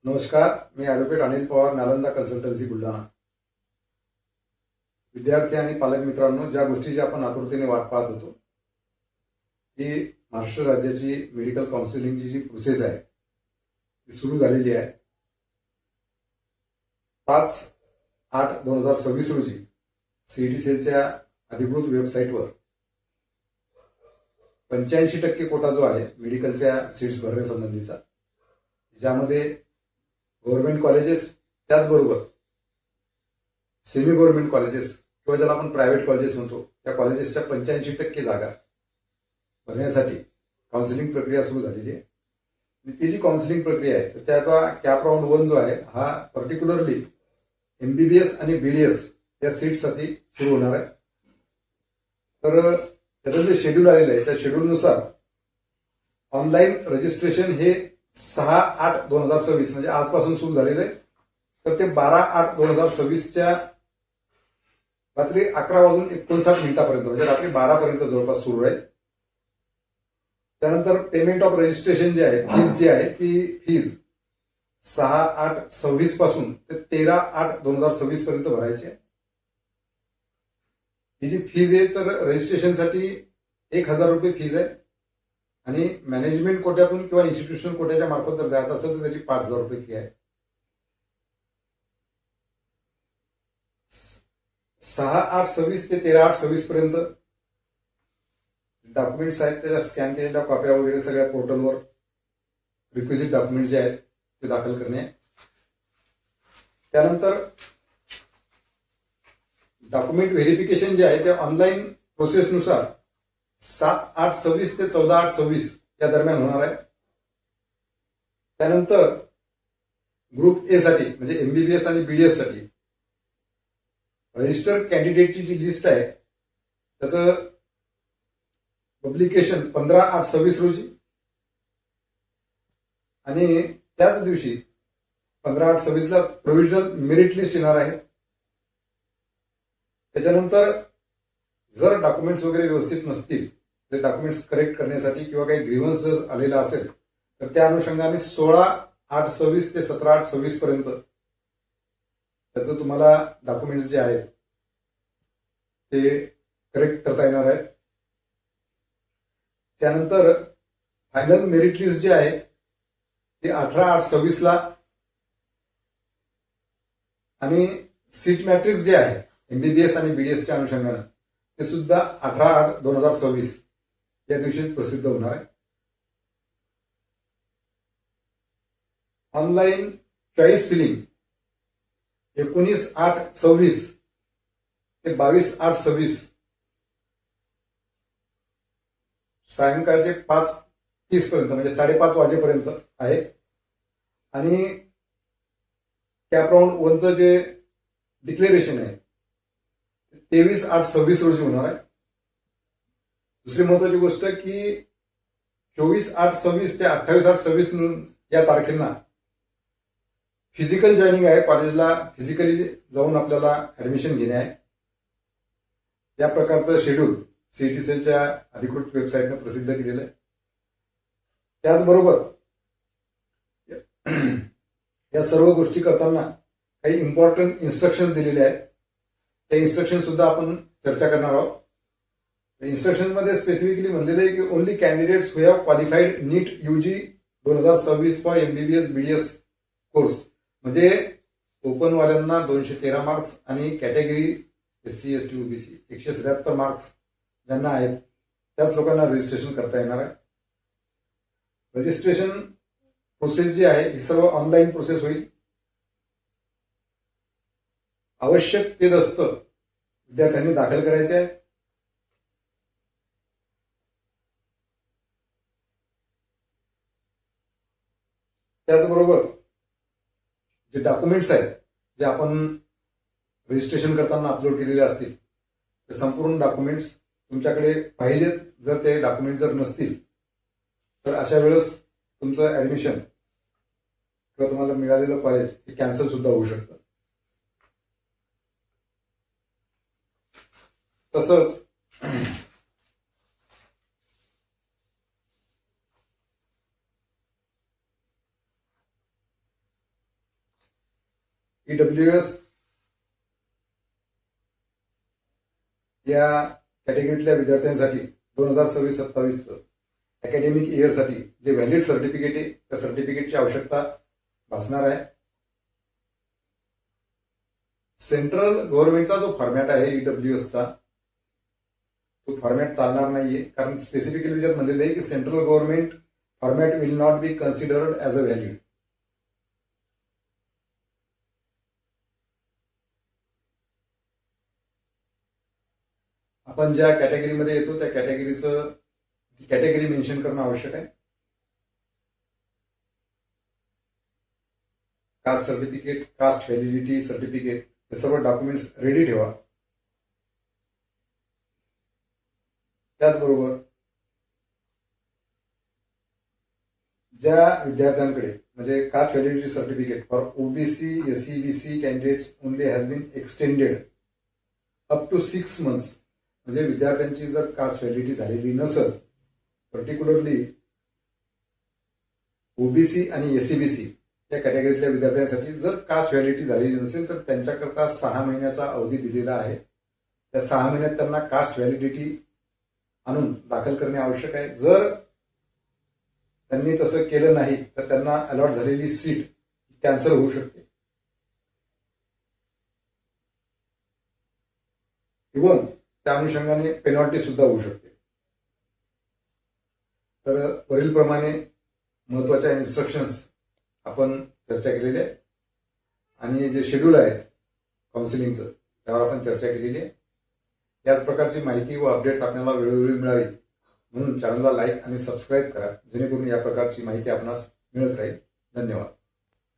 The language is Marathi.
नमस्कार, मी ॲडव्होकेट अनिल पवार, नालंदा कन्सल्टन्सी, बुलढाणा. विद्यार्थी आणि पालक मित्रांनो, ज्या गोष्टीची आपण आतुरतेने वाट पाहत होतो की महाराष्ट्र राज्याची मेडिकल काउन्सिलिंगची जी प्रोसेस आहे ती सुरू झालेली आहे. 5/8/2026 रोजी सीईटी सेलच्या अधिकृत वेबसाईटवर 85% कोटा जो आहे मेडिकलच्या सीट्स भरण्यासंबंधीचा, ज्यामध्ये गव्हर्नमेंट कॉलेजेस त्याचबरोबर सेमी गव्हर्नमेंट कॉलेजेस किंवा ज्याला आपण प्रायव्हेट कॉलेजेस म्हणतो त्या कॉलेजेसच्या 85% जागा भरण्यासाठी काउन्सिलिंग प्रक्रिया सुरू झालेली आहे. ती जी काउन्सिलिंग प्रक्रिया आहे तर त्याचा कॅप राऊंड 1 जो आहे हा पर्टिक्युलरली MBBS आणि BDS या सीट्ससाठी सुरू होणार आहे. तर त्याचं जे शेड्यूल आलेलं आहे त्या शेड्यूलनुसार ऑनलाईन रजिस्ट्रेशन हे 6/8/2026 म्हणजे आजपासून सुरू झालेलं आहे. तर ते 12/8/2026च्या रात्री 11:59 म्हणजे रात्री 12पर्यंत जवळपास सुरू राहील. त्यानंतर पेमेंट ऑफ रजिस्ट्रेशन जे आहे, फीज जी आहे ती फीज 6/8/26 पासून ते 13/8/2026 पर्यंत भरायची आहे. ही जी फीज आहे तर रजिस्ट्रेशनसाठी 1,000 रुपये फीज आहे आणि मॅनेजमेंट कोट्यातून किंवा इन्स्टिट्यूशनल कोट्याच्या मार्फत जर जायचं असेल तर त्याची 5,000 रुपये फी आहे. 6/8/26 ते 13/8/26 पर्यंत डॉक्युमेंट्स आहेत त्याच्या स्कॅन केलेल्या कॉप्या वगैरे सगळ्या पोर्टलवर रिक्विजिट डॉक्युमेंट जे आहेत ते दाखल करणे. त्यानंतर डॉक्युमेंट व्हेरिफिकेशन जे आहे ते ऑनलाईन प्रोसेसनुसार 7/8/26 ते 14/8/26 या दरम्यान होणार आहे. त्यानंतर ग्रुप ए साठी म्हणजे MBBS आणि BDS साठी रजिस्टर कॅन्डिडेटची जी लिस्ट आहे त्याचं पब्लिकेशन 15/8/26 रोजी आणि त्याच दिवशी 15/8/26ला प्रोव्हिजनल मेरिट लिस्ट येणार आहे. त्याच्यानंतर जर डॉक्युमेंट्स वगैरे व्यवस्थित नसतील ते डॉक्युमेंट्स करेक्ट करण्यासाठी किंवा काही ग्रीव्हन्स जर आलेला असेल तर त्या अनुषंगाने 16/8/26 ते 17/8/26 पर्यंत त्याचं तुम्हाला डॉक्युमेंट्स जे आहेत ते करेक्ट करता येणार आहे. त्यानंतर फायनल मेरिट लिस्ट जी आहे ती 18/8/26ला आणि सीट मॅट्रिक्स जे आहे MBBS आणि BDSच्या अनुषंगाने ते सुद्धा 18/8/2026 या दिवशीच प्रसिद्ध होणार आहे. ऑनलाईन चॉईस फिलिंग 19/8/26 ते 22/8/26 सायंकाळचे 5:30 पर्यंत म्हणजे 5:30 वाजेपर्यंत आहे. आणि कॅप राऊंड 1चं जे डिक्लेरेशन आहे 23/8/26 रोजी होणार आहे. दुसरी महत्वाची गोष्ट की 24/8/26 ते 28/8/26 या तारखेला फिजिकल जॉईनिंग आहे. कॉलेजला फिजिकली जाऊन आपल्याला ऍडमिशन घेणे आहे. या प्रकारचं शेड्यूल सीईटी सेलच्या अधिकृत वेबसाईटने प्रसिद्ध केलेलं आहे. त्याचबरोबर या सर्व गोष्टी करताना काही इम्पॉर्टंट इन्स्ट्रक्शन दिलेले आहेत. त्या इन्स्ट्रक्शन सुद्धा आपण चर्चा करणार आहोत. इन्स्ट्रक्शनमध्ये स्पेसिफिकली म्हणलेलं आहे की only candidates who have qualified NEET UG 2026 for MBBS BDS course म्हणजे ओपनवाल्यांना 213 मार्क्स आणि category SC ST OBC 177 marks ज्यांना आहेत त्याच लोकांना रजिस्ट्रेशन करता येणार आहे. रजिस्ट्रेशन प्रोसेस जी आहे ही सर्व ऑनलाईन प्रोसेस होईल. आवश्यक ते दस्त विद्यार्थ्यांनी दाखल करायचे आहे. त्याचबरोबर जे डॉक्युमेंट्स आहेत जे आपण रजिस्ट्रेशन करताना अपलोड केलेले असतील ते संपूर्ण डॉक्युमेंट्स तुमच्याकडे पाहिजेत. जर ते डॉक्युमेंट जर नसतील तर अशा वेळेस तुमचं ऍडमिशन किंवा तुम्हाला मिळालेलं कॉलेज हे कॅन्सल सुद्धा होऊ शकतं. तसंच EWS या कॅटेगरीतल्या विद्यार्थ्यांसाठी 2026-27 अकॅडमिक इयरसाठी जे व्हॅलिड सर्टिफिकेट आहे त्या सर्टिफिकेटची आवश्यकता भासणार आहे. सेंट्रल गव्हर्नमेंटचा जो फॉर्मॅट आहे EWSचा तो फॉर्मॅट चालणार नाहीये, कारण स्पेसिफिकली त्याच्यात म्हणलेलं आहे की central government format will not be considered as a valid. आपण ज्या कॅटेगरीमध्ये येतो त्या कॅटेगरी मेन्शन करणं आवश्यक आहे. Caste certificate, caste validity certificate हे सर्व डॉक्युमेंट्स रेडी ठेवा. त्याचबरोबर ज्या विद्यार्थ्यांकडे म्हणजे caste validity certificate for OBC SEBC candidates only has been extended up to 6 months, म्हणजे विद्यार्थ्यांची जर कास्ट व्हॅलिडिटी झालेली नसेल, पर्टिक्युलरली OBC आणि SEBC या कॅटेगरीतल्या विद्यार्थ्यांसाठी जर कास्ट व्हॅलिडिटी झालेली नसेल तर त्यांच्याकरता 6 महिन्याचा अवधी दिलेला आहे. त्या 6 महिन्यात त्यांना कास्ट व्हॅलिडिटी आणून दाखल करणे आवश्यक आहे. जर त्यांनी तसं केलं नाही तर त्यांना अलॉट झालेली सीट कॅन्सल होऊ शकते. इव्हन त्या अनुषंगाने पेनॉल्टी सुद्धा होऊ शकते. तर वरीलप्रमाणे महत्वाच्या इन्स्ट्रक्शन्स आपण चर्चा केलेली आहे आणि जे शेड्यूल आहे काउन्सिलिंगचं त्यावर आपण चर्चा केलेली आहे. याच प्रकारची माहिती व अपडेट्स आपल्याला वेळोवेळी मिळावी म्हणून चॅनलला लाईक आणि सबस्क्राईब करा, जेणेकरून या प्रकारची माहिती आपणास मिळत राहील. धन्यवाद.